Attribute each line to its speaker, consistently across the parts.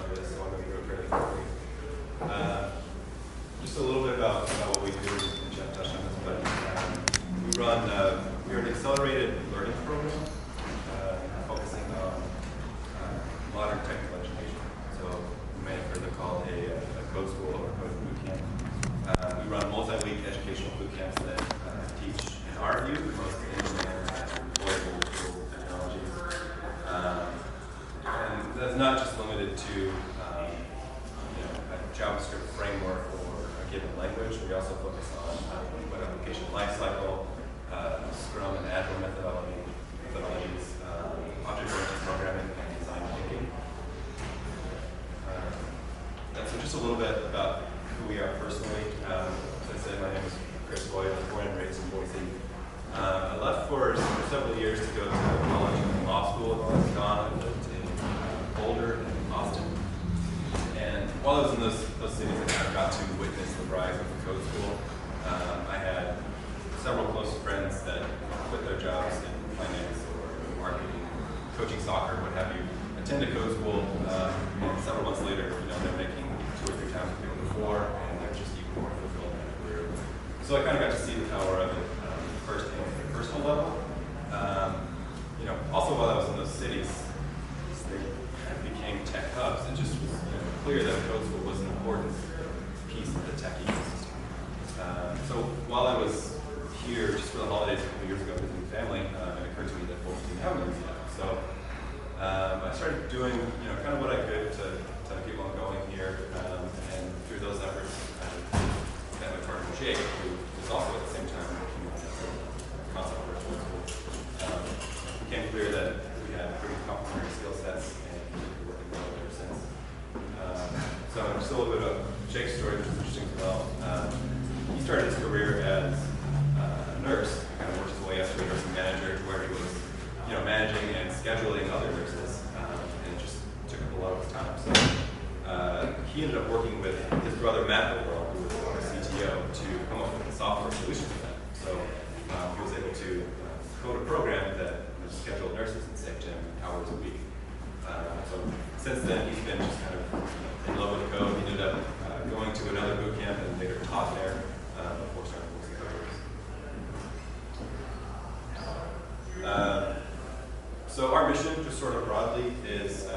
Speaker 1: for this, so I'm going to go fairly quickly. Just a little bit about what we do, and Jeff touched on this, but we're an accelerated learning program focusing on modern technical education. So you may have heard it called a code school or code boot camp. We run multi-week educational boot camps that teach, in our view, the most in-demand employable tool technologies. And that's not just limited to a JavaScript framework or a given language. We also focus on web application lifecycle, Scrum and Agile methodologies, object-oriented programming, and design thinking. And so just a little bit about who we are personally. As I said, my name is Chris Boyd. I was born and raised in Boise. I left for several years to go to college and law school. I was gone. I lived in Boulder and Austin. And while I was in those cities, I kind of got to witness the rise of the code school. I had several close friends that quit their jobs in finance or marketing, coaching soccer, what have you, attended code school, and several months later, they're making 2 or 3 times what they were before, and they're just even more fulfilled in their career. So I kind of got to see the power of it firsthand at a personal level. Also while I was in those cities, they kind of became tech hubs. It just was clear that code school was an important piece of the tech ecosystem. So while I was here just for the holidays a couple years ago visiting family, it occurred to me that Boise didn't have one yet. So I started doing kind of what I could to get one going here, and through those efforts, I met my partner Jake, who was also at the same time working on the concept for code school. It became clear that we had pretty complementary skill sets, and we've been working well ever since. So just a little bit of Jake's story, which is interesting as well. He started his career as a nurse, kind of worked his way up to a nursing manager, where he was, managing and scheduling other nurses, and it just took up a lot of his time. So he ended up working with his brother Matt overall, who was our CTO, to come up with a software solution for that. So he was able to code a program that scheduled nurses and saved him hours a week. So since then, he's been just kind of in love with code. He ended up going to another boot camp and later taught there before starting working at CodeWorks. So our mission, just sort of broadly, is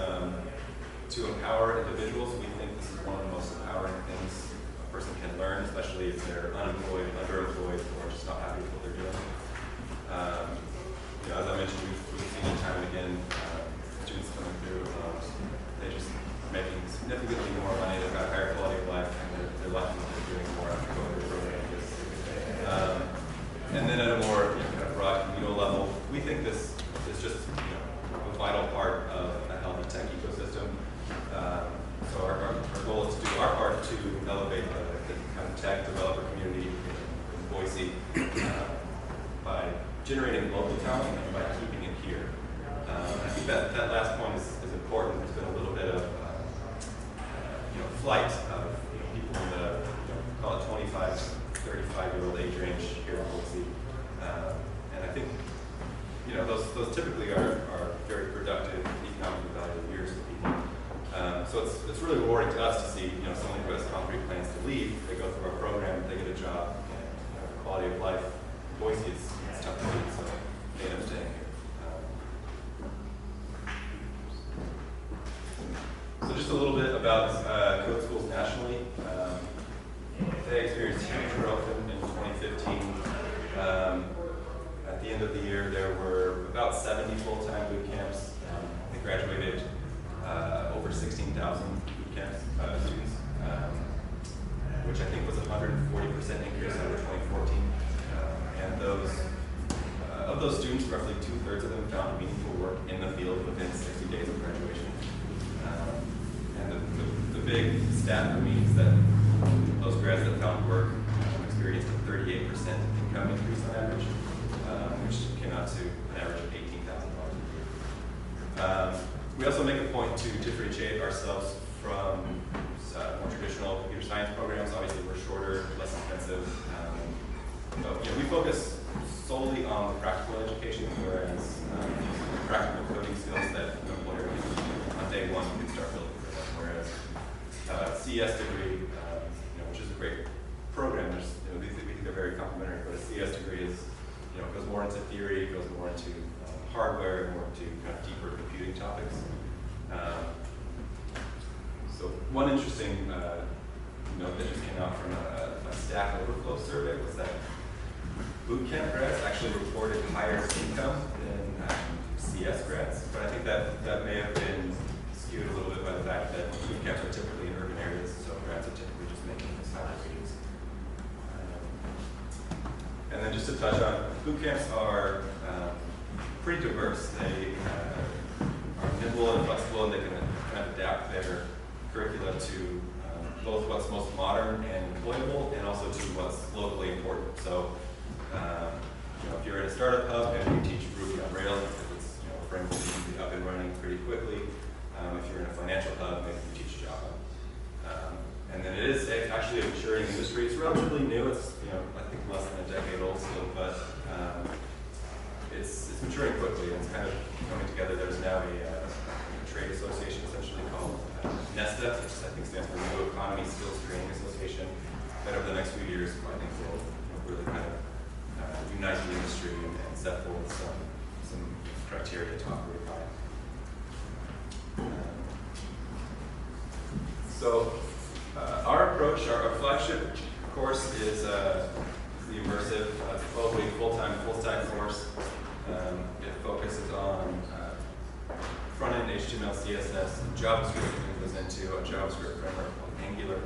Speaker 1: to empower individuals. We think this is one of the most empowering things a person can learn, especially if they're unemployed, underemployed, or just not happy with what they're doing. As I mentioned, we've seen it time and again, students coming through, they just making significantly more money, they've got a higher quality of life, and they're lucky that they're doing more after going through a program like this. And then at a more kind of broad communal level, we think this is just a vital part of a healthy tech ecosystem. So our goal is to do our part to elevate the kind of tech developer community in Boise by generating local talent and by keeping it here. I think that last point is important. There's been a little bit of flight of people in the call it 25, 35-year-old age range here in Boise, and I think those typically are very productive, economically valuable years for people. So it's really rewarding to us to see someone who has concrete plans to leave. They go through our program, they get a job, and quality of life. Boise is tough to beat, so they end up staying here. So just a little bit about code schools nationally. They experienced huge growth in 2015. At the end of the year, there were about 70 full-time boot camps. They graduated over 16,000 boot camp students, which I think was a 140% increase over 2014. And of those students, roughly 2/3 of them found meaningful work in the field within 60 days of graduation. And the big stat for me is that those grads that found work experienced a 38% income increase on average, which came out to an average of $18,000 a year. We also make a point to differentiate ourselves from more traditional computer science programs. Obviously, we're shorter, less expensive. But we focus solely on the practical education, whereas practical coding skills that an employer can, on day one, you can start building for them. Whereas CS degree, which is a great program. There's, we think they're very complementary, but a CS degree is, goes more into theory, goes more into hardware, more into kind of deeper computing topics. So one interesting note that just came out from a Stack Overflow survey was that boot camp grads actually reported higher income than CS grads, but I think that may have been skewed a little bit by the fact that boot camps are typically in urban areas, so grads are typically just making these higher wages. And then just to touch on, boot camps are pretty diverse. They are nimble and flexible, and they can kind of adapt their curricula to both what's most modern and employable, and also to what's locally important. So, if you're in a startup hub and you teach Ruby on Rails, because it's a framework that can be up and running pretty quickly. If you're in a financial hub, maybe you teach Java. And then it's actually a maturing industry. It's relatively new. It's I think less than a decade old still, but it's maturing quickly, and it's kind of coming together. There's now a trade association essentially called NESTA, which I think stands for New Economy Skills Training Association, that over the next few years I think will really kind of unite the industry and set forth some criteria to operate by. So our approach, our flagship course is the immersive. It's a 12-week full-time, full-stack course. It focuses on front-end HTML, CSS, and JavaScript. It goes into a JavaScript framework called Angular.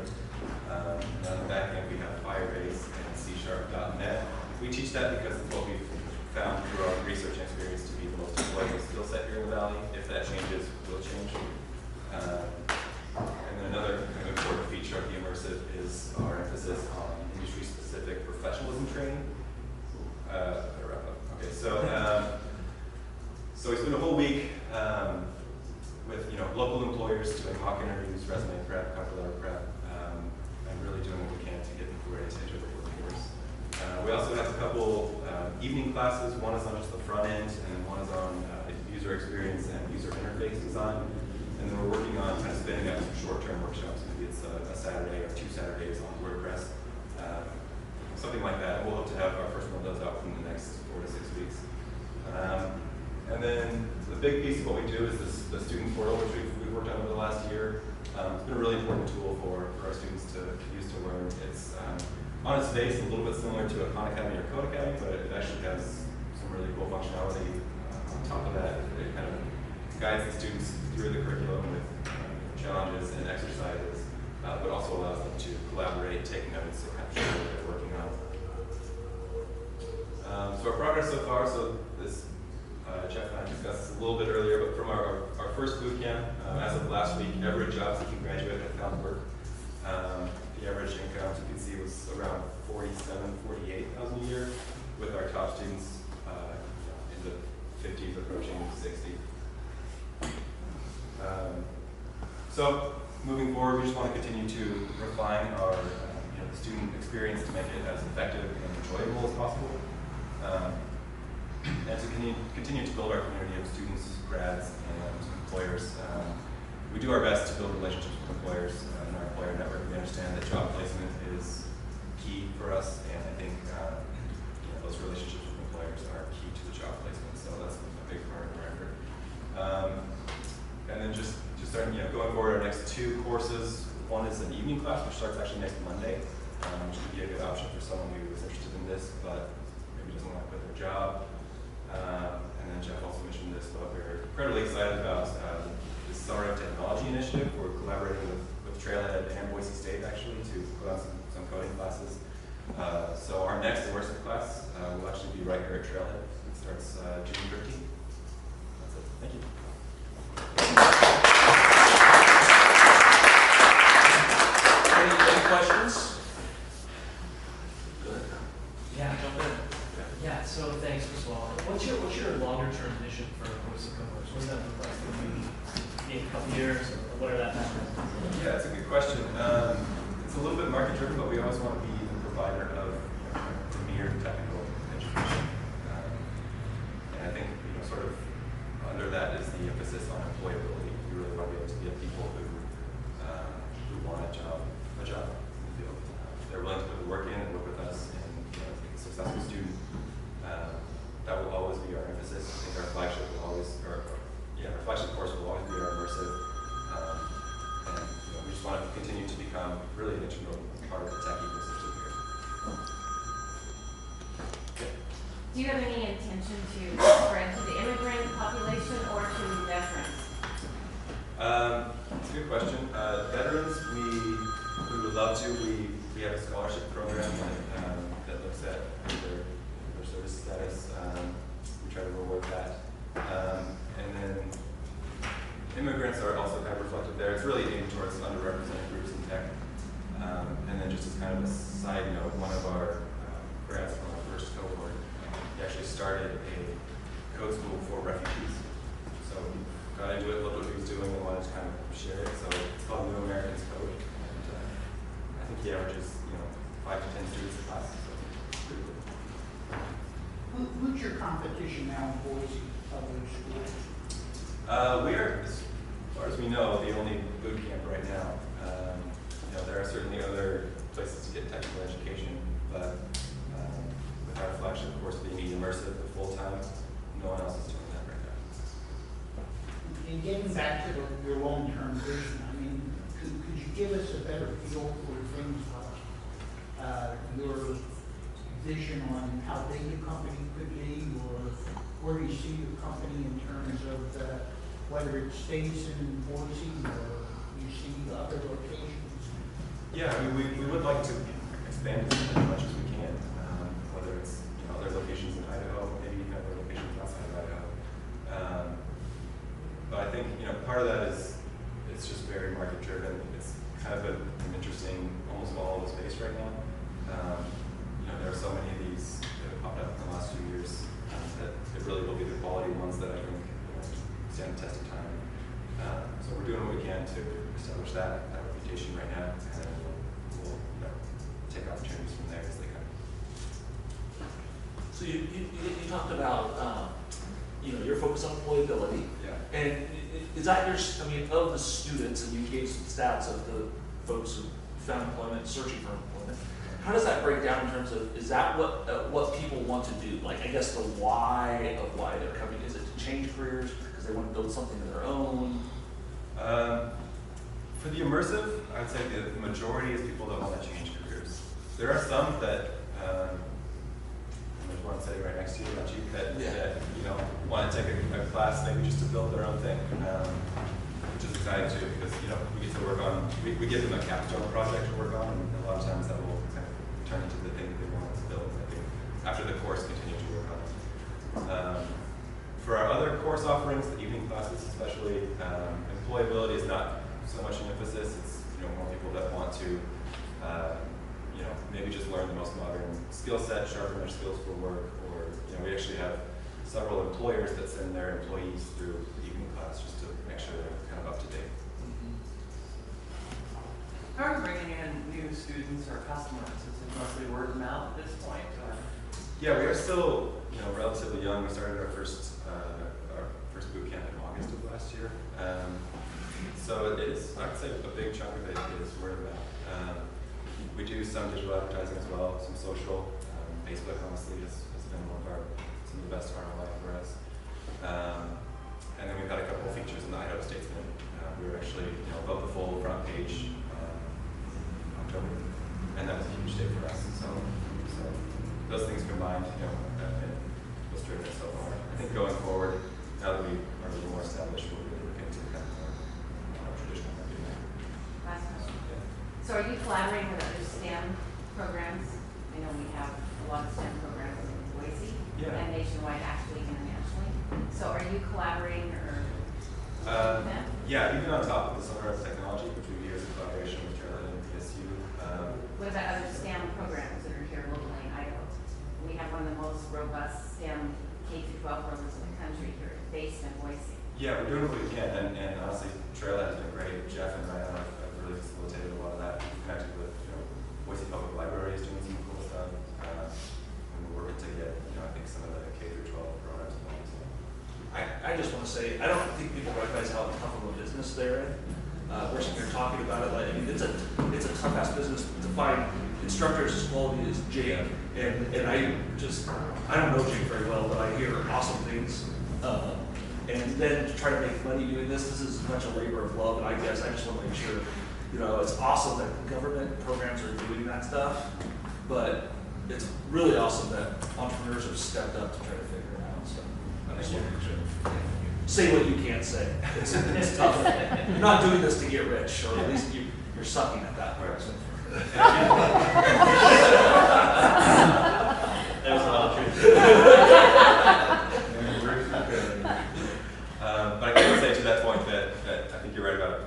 Speaker 1: And on the back end, we have Firebase and C#.NET. We teach that because it's what we've found through our research and experience to be the most employable skill set here in the Valley. If that changes, we'll change. And then another kind of important feature of the immersive is our emphasis on industry-specific professionalism training. Better wrap up. Okay, so we spend a whole week with local employers doing mock interviews, resume prep, cover letter prep, and really doing what we can to get people ready to enter the workforce. We also have a couple evening classes. One is on just the front end, and one is on user experience and user interface design. And then we're working on kind of spinning up some short-term workshops. Maybe it's a Saturday or 2 Saturdays on WordPress, something like that. We'll hope to have our first one of those out in the next 4 to 6 weeks. And then the big piece of what we do is the student portal, which we've worked on over the last year. It's been a really important tool for our students to use to learn. It's on its face a little bit similar to a Khan Academy or Code Academy, but it actually has some really cool functionality on top of that. It kind of guides the students through the curriculum with challenges and exercises, but also allows them to collaborate, take notes, and kind of show what they're working on. So our progress so far, this Jeff and I discussed this a little bit earlier, but from our first boot camp, as of last week, average job seeking graduate had found work. The average income, as you can see, was around $48,000 a year, with our top students in the 50s, approaching 60. So moving forward, we just want to continue to refine our student experience to make it as effective and enjoyable as possible. And to continue to build our community of students, grads, and employers. We do our best to build relationships with employers in our employer network. We understand that job placement is key for us, and I think those relationships with employers are key to the job placement. So that's a big part of our effort. And then just starting, going forward, our next 2 courses. One is an evening class, which starts actually next Monday, which could be a good option for someone who is interested in this, but maybe doesn't want to quit their job. And then Jeff also mentioned this, but we're incredibly excited about the Summer of Technology initiative. We're collaborating with Trailhead and Boise State, actually, to put on some coding classes. So our next immersive class will actually be right here at Trailhead. It starts June 13th. That's it. Thank you.
Speaker 2: Any questions?
Speaker 1: Good.
Speaker 2: Yeah, jump in. Yeah, so thanks, first of all. What's your longer term vision for Boise CodeWorks? What's that look like? Maybe a couple years, or whatever that matters?
Speaker 1: Yeah, it's a good question. It's a little bit market driven, but we always want to be the provider of premier technical education. And I think sort of under that is the emphasis on employability. want to continue to become really an integral part of the tech ecosystem here.
Speaker 3: Do you have any intention to spread to the immigrant population or to veterans?
Speaker 1: It's a good question. Veterans, we would love to. We have a scholarship program that looks at their service status. We try to reward that. And then immigrants are also kind of reflected there. It's really aimed towards underrepresented groups in tech. And then just as kind of a side note, one of our grads from our first cohort, he actually started a code school for refugees. So he got into it, looked what he was doing, and wanted to kind of share it. So it's called New Americans Code. And I think he averages, 5 to 10 students a class. So it's pretty cool.
Speaker 4: Who's your competition now in Boise, other schools?
Speaker 1: We are, as far as we know, the only boot camp right now. There are certainly other places to get technical education, but with our flagship course being immersive full-time, no one else is doing that right now.
Speaker 4: And getting back to your long-term vision, I mean, could you give us a better feel for things like your vision on how big the company could be, or where you see the company in terms of whether it stays in Boise or you see other locations?
Speaker 1: Yeah, I mean, we would like to expand as much as we can, whether it's other locations in Idaho, maybe even other locations outside of Idaho. But I think part of that is it's just very market driven. It's kind of an interesting, almost volatile space right now. There are so many of these that have popped up in the last few years that it really will be the quality ones that I think stand the test of time. So we're doing what we can to establish that reputation right now, and then we'll take opportunities from there as they come.
Speaker 5: So you talked about your focus on employability.
Speaker 1: Yeah.
Speaker 5: And is that of the students, and you gave some stats of the folks who found employment, searching for employment. How does that break down in terms of, is that what people want to do? Like, I guess the why of why they're coming, is it to change careers because they want to build something of their own?
Speaker 1: For the immersive, I would say the majority is people that want to change careers. There are some that, there's one sitting right next to you, that want to take a class maybe just to build their own thing, which is exciting too, because we get to work on, we give them a capstone project to work on, and a lot of times that will kind of turn into the thing that they want to build. I think after the course, continue to work on it. For our other course offerings, the evening classes especially, employability is not so much an emphasis. It's more people that want to maybe just learn the most modern skill set, sharpen their skills for work, or we actually have several employers that send their employees through the evening class just to make sure they're kind of up to date.
Speaker 6: How are you bringing in new students or customers? Is it mostly word of mouth at this point? Or?
Speaker 1: Yeah, we are still relatively young. We started our first boot camp in August of last year. So it is, I'd say a big chunk of it is word of mouth. We do some digital advertising as well, some social. Facebook honestly has been some of the best ROI for us. And then we've had a couple of features in the Idaho Statesman. We were actually above the full front page in October, and that was a huge day for us. So those things combined, have been what's driven us so far. I think going forward, now that we are a little more established, we'll really look into kind of more traditional marketing.
Speaker 3: Last question.
Speaker 1: Yeah.
Speaker 3: So are you collaborating with other STEM programs? I know we have a lot of STEM programs in Boise and nationwide, actually internationally. So are you collaborating or with them?
Speaker 1: Yeah, even on top of the Summer of Technology, which we do as a collaboration with Carolyn and PSU.
Speaker 3: What about other STEM programs that are here locally in Idaho? We have one of the most robust STEM K-12 programs in the country here, based in Boise.
Speaker 1: Yeah, we're doing what we can, and honestly, Trailhead has been great. Jeff and Ryan have really facilitated a lot of that. We've connected with Boise Public Library is doing some cool stuff, and we're working to get I think some of the K-12 programs along as well.
Speaker 5: I just want to say, I don't think people recognize how tough of a business they're in. We're sitting here talking about it, it's a tough ass business to find instructors as quality as Jake, and I don't know Jake very well, but I hear awesome things. And then to try to make money doing this is as much a labor of love, and I guess I just want to make sure you know, it's awesome that government programs are doing that stuff, but it's really awesome that entrepreneurs have stepped up to try to figure it out. So I just want to say what you can't say. It's tough. You're not doing this to get rich, or at least you're sucking at that.
Speaker 1: There's a lot of truth. But I can say to that point that I think you're right about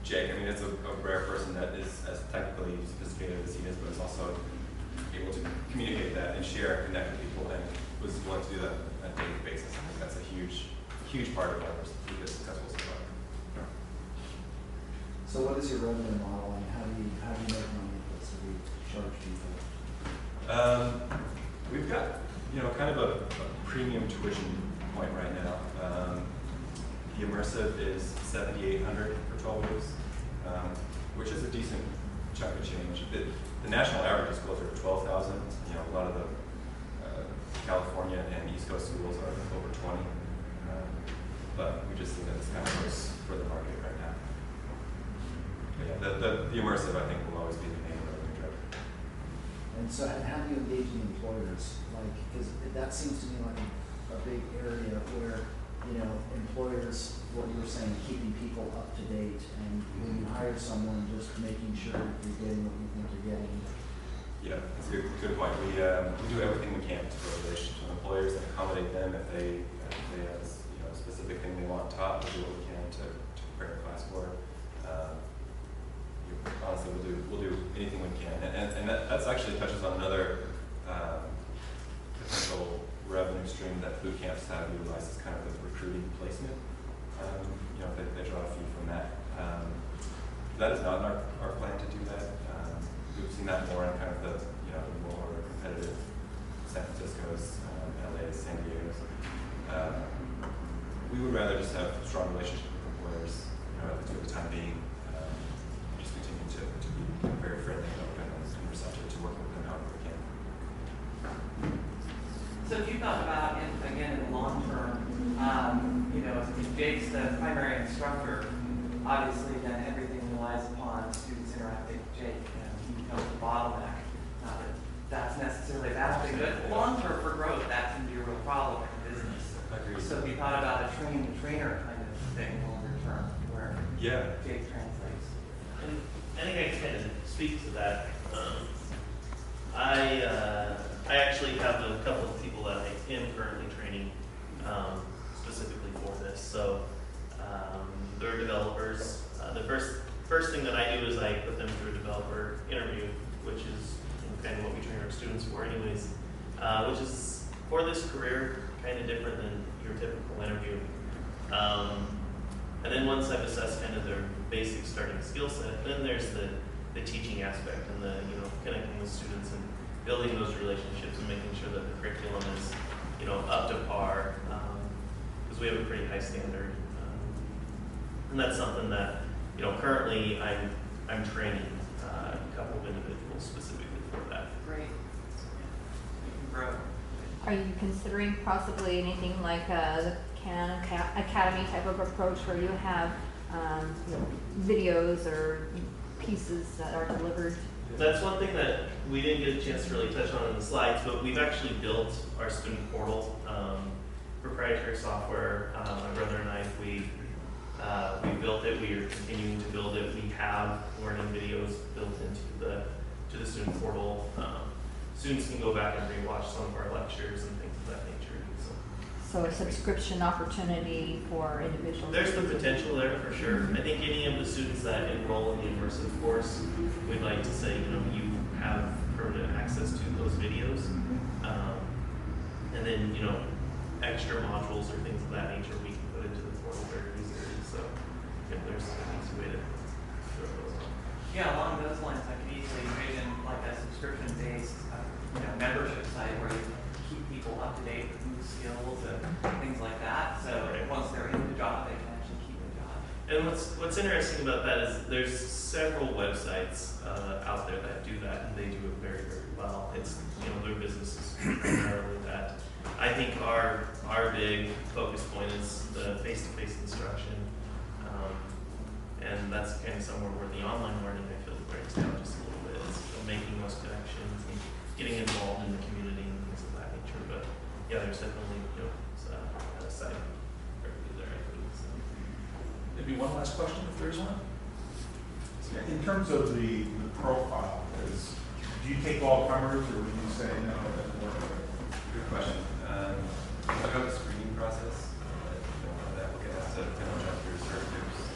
Speaker 1: Jake. I mean, it's a rare person that is as technically sophisticated as he is, but is also able to communicate that and share and connect with people, and was willing to do that on a daily basis. I think that's a huge part of why we're successful so far.
Speaker 7: So what is your revenue model, and how do you make money with this? Do you charge people?
Speaker 1: We've got, kind of a premium tuition point right now. The immersive is $7,800 for 12 weeks, which is a decent chunk of change. The national average is closer to 12,000. A lot of the California and East Coast schools are over 20. But we just think that this kind of works for the market right now. But yeah, the immersive, I think, will always be the main revenue driver.
Speaker 7: And so how do you engage the employers? Like, because that seems to me like a big area where, employers, what you were saying, keeping people up to date, and when you hire someone, just making sure you're getting what you think you're getting.
Speaker 1: Yeah, that's a good point. We do everything we can to build relationships with employers and accommodate them if they have a specific thing they want taught. We'll do what we can to prepare the class for it. Honestly, we'll do anything we can, and that's actually touches on another potential revenue stream that boot camps have utilized as kind of a recruiting placement. They draw a fee from that. That is not in our plan to do that. We've seen that more in kind of the more competitive San Francisco's, LA's, San Diego's. We would rather just have strong relationships with employers, for the time being. Just continue to be very friendly and open and receptive to working with them however we can.
Speaker 6: So if you thought about, again, in the long term, if Jake's the primary instructor, obviously then everything relies upon students interacting with Jake, and he becomes the bottleneck. Not that that's necessarily a bad thing, but long term for growth, that can be a real problem in business.
Speaker 1: Agreed.
Speaker 6: So if you thought about a train-the-trainer kind of thing longer term, where Jake translates.
Speaker 8: And I think I can kind of speak to that. I actually have a couple of people that I am currently training specifically for this. So they're developers. The first thing that I do is I put them through a developer interview, which is kind of what we train our students for anyways, which is for this career kind of different than your typical interview. And then once I've assessed kind of their basic starting skill set, then there's the teaching aspect and the connecting with students and building those relationships and making sure that the curriculum is up to par, because we have a pretty high standard, and that's something that currently I'm training a couple of individuals specifically for that.
Speaker 6: Great. You can grow.
Speaker 9: Are you considering possibly anything like the Academy type of approach where you have videos or pieces that are delivered?
Speaker 8: That's one thing that we didn't get a chance to really touch on in the slides, but we've actually built our student portal, proprietary software. My brother and I, we built it. We are continuing to build it. We have learning videos built into the student portal. Students can go back and rewatch some of our lectures and things of that nature.
Speaker 9: So a subscription opportunity for individuals?
Speaker 8: There's the potential there for sure. I think any of the students that enroll in the immersive course, we'd like to say, you have permanent access to those videos. And then, extra modules or things of that nature we can put into the portal very easily. So if there's an easy way to throw those on.
Speaker 6: Yeah, along those lines, I could easily envision like a subscription-based, membership site where you keep people up to date with new skills and things like that. So once they're in the job, they can actually keep the job.
Speaker 8: And what's interesting about that is there's several websites out there that do that, and they do it very, very well. It's their business is primarily that. I think our big focus point is the face-to-face instruction, and that's kind of somewhere where the online learning there's definitely, you know, a side revenue there, I think, so.
Speaker 5: Maybe one last question if there's one?
Speaker 10: In terms of the profile, do you take all comers, or would you say no, it doesn't work?
Speaker 1: Good question. About the screening process, the applicant has to jump through certain hoops.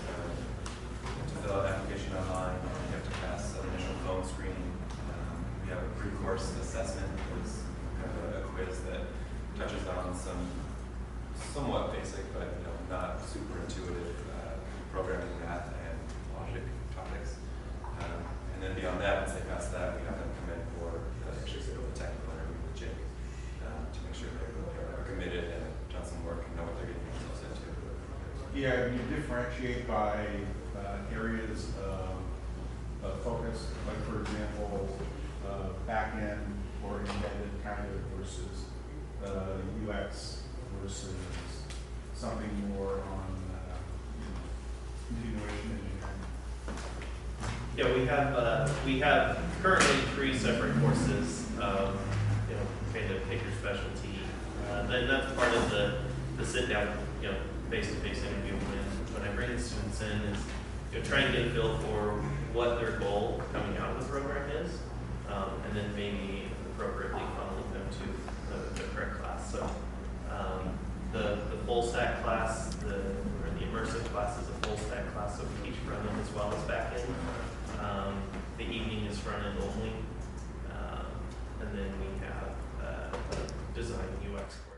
Speaker 1: To fill out an application online, you have to pass an initial phone screening. We have a pre-course assessment, which is kind of a quiz that touches on some somewhat basic, but not super intuitive programming, math, and logic topics. And then beyond that, once they pass that, we have them come in for the technical interview with Jake to make sure they're committed and have done some work and know what they're getting themselves into.
Speaker 10: Yeah, you differentiate by areas of focus, like for example, back-end or embedded kind of versus UX versus something more on continuation engineering.
Speaker 8: Yeah, we have currently 3 separate courses, kind of pick your specialty. Then that's part of the sit down, face-to-face interview when I bring the students in is, try and get a feel for what their goal coming out of the program is, and then maybe appropriately funneling them to the correct class. So the full stack class, or the immersive class is a full stack class, so we teach front end as well as back end. The evening is front end only, and then we have a design UX course.